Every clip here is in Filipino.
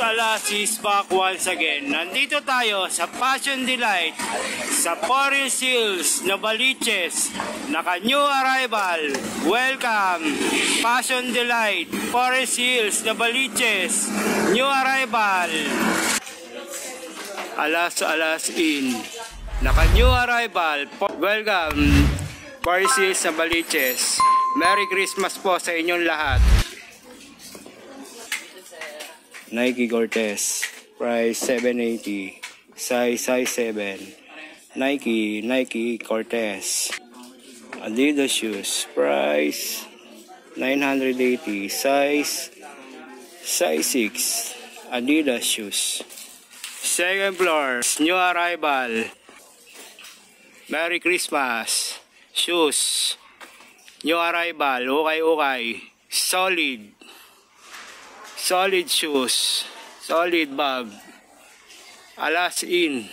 Alas is back once again. Nandito tayo sa Passion Delight sa Forest Hills, Novaliches. Naka-new arrival. Welcome, Passion Delight, Forest Hills, Novaliches. New arrival. Alas in. Naka-new arrival. Welcome, Forest Hills, Novaliches. Merry Christmas po sa inyong lahat. Nike Cortez, price $780, size 7. Nike Cortez. Adidas shoes, price $980, size 6. Adidas shoes. Second floor, new arrival. Merry Christmas. Shoes, new arrival, ukay. Solid shoes, solid bag. Alas in.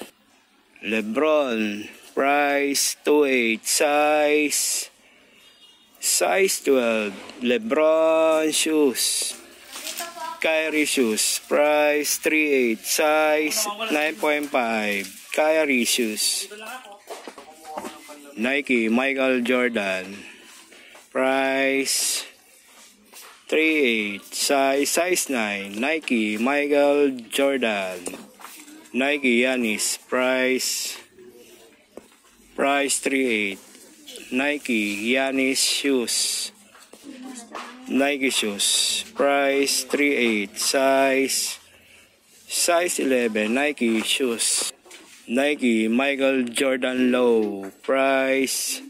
Lebron, price $2.8, size 12. Lebron shoes. Kyrie shoes, price $3.8, size 9.5. Kyrie shoes. Nike Michael Jordan, price $3.8, size 9. Nike Michael Jordan. Nike Giannis, price $3.8. Nike Giannis shoes. Nike shoes, price $3.8, size 11. Nike shoes. Nike Michael Jordan Low, price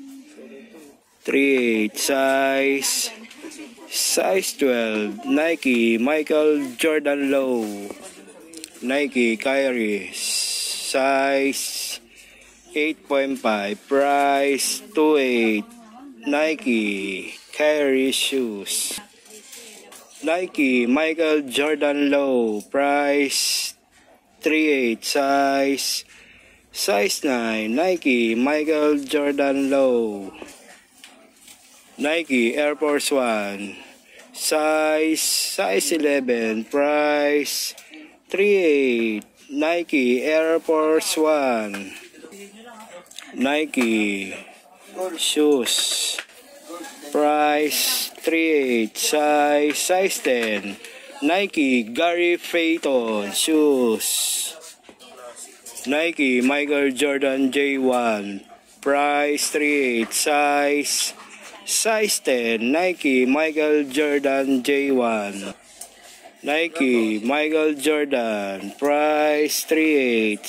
$3.8, size 12. Nike Michael Jordan Low. Nike Kyrie, size 8.5, price $2.8. Nike Kyrie shoes. Nike Michael Jordan Low, price $3.8, size 9. Nike Michael Jordan Low. Nike Air Force One, size 11, price $3.8. Nike Air Force One. Nike shoes, price $3.8, size 10. Nike Gary Payton shoes. Nike Michael Jordan J1, price $3.8, size 10. Nike Michael Jordan J1. Nike Michael Jordan, price $3.8,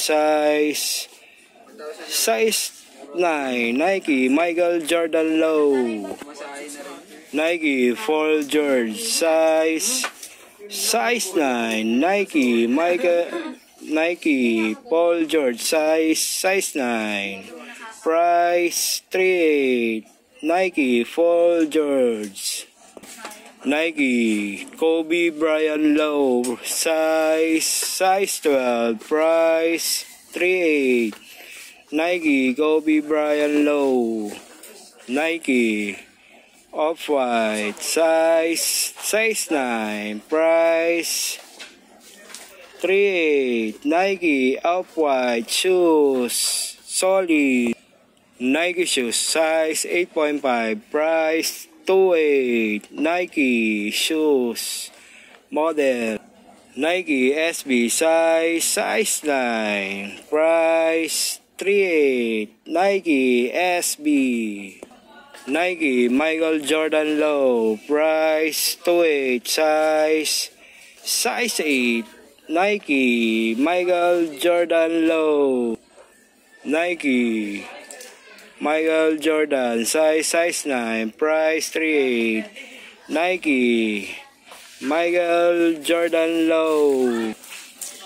size 9. Nike Michael Jordan Low. Nike Paul George, size 9. Nike Paul George, size 9, price $3.8. Nike Paul George. Nike Kobe Bryant Low, size 12, price $3.8. Nike Kobe Bryant Low. Nike Off-White, size 9, price $3.8. Nike Off-White shoes, solid. Nike shoes, size 8.5, price $2.8. Nike shoes, model. Nike SB, size 9, price $3.8. Nike SB. Nike Michael Jordan Low, price $2.8, size 8. Nike Michael Jordan Low. Nike Michael Jordan, size 9, price $3.8. Nike Michael Jordan Low.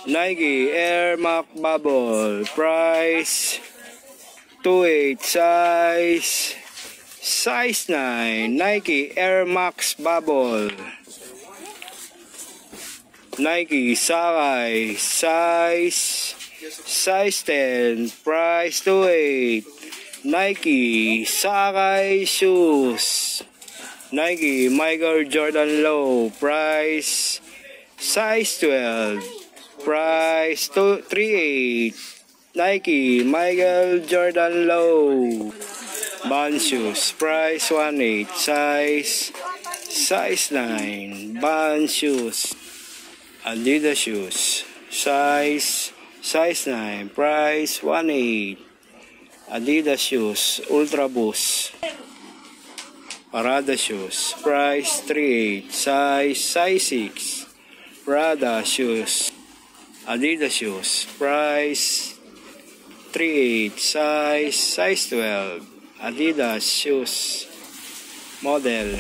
Nike Air Max Bubble, price $2.8, size 9. Nike Air Max Bubble. Nike Sakai, size 10, price $2.8. Nike Sakai shoes. Nike Michael Jordan Low, price size 12. Price 238. Nike Michael Jordan Low Band shoes. Price 18. Size 9. Band shoes. Adidas shoes. Size 9. Price 18. Adidas shoes. Ultra Boost. Prada shoes. Price 38. Size 6. Prada shoes. Adidas shoes. Price 38. Size 12. Adidas shoes. Model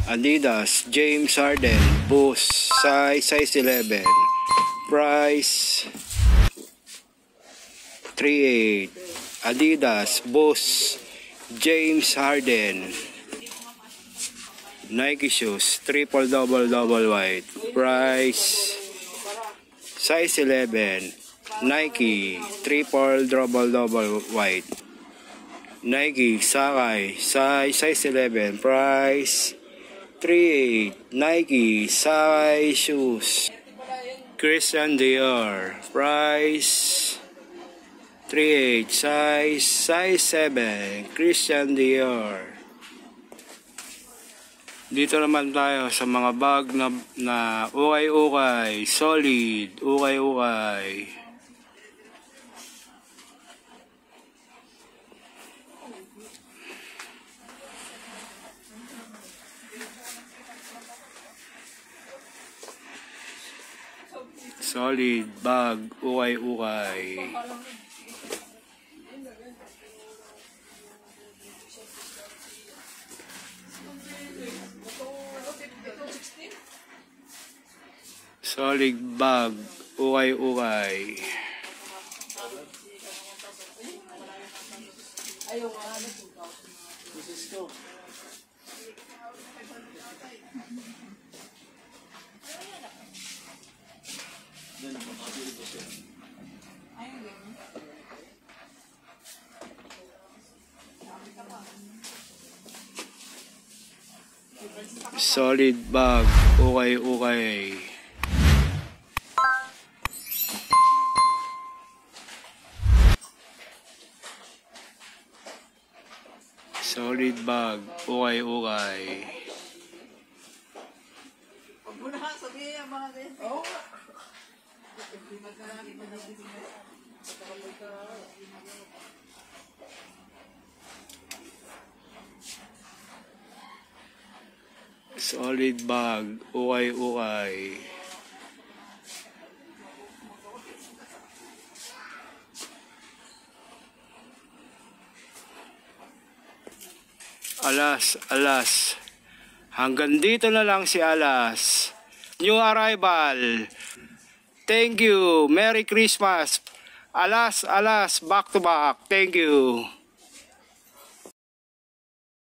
Adidas James Harden Boost. Size 11. Price 38. Adidas Boost James Harden. Nike shoes triple double white. Price size 11. Nike triple double white. Nike Sakai size 11. Price 38. Nike Sakai shoes. Christian Dior. Price 38. Size 7. Christian Dior. Dito naman tayo sa mga bag na ukay-ukay, solid, ukay-ukay. Solid bag, ukay-ukay. Solid bag, ukay-ukay. Solid bag, ukay-ukay. Solid bag, ukay-ukay. Solid bag, ukay-ukay. Alas. Hanggang dito na lang si Alas. New arrival. Thank you. Merry Christmas. Alas, back to back. Thank you.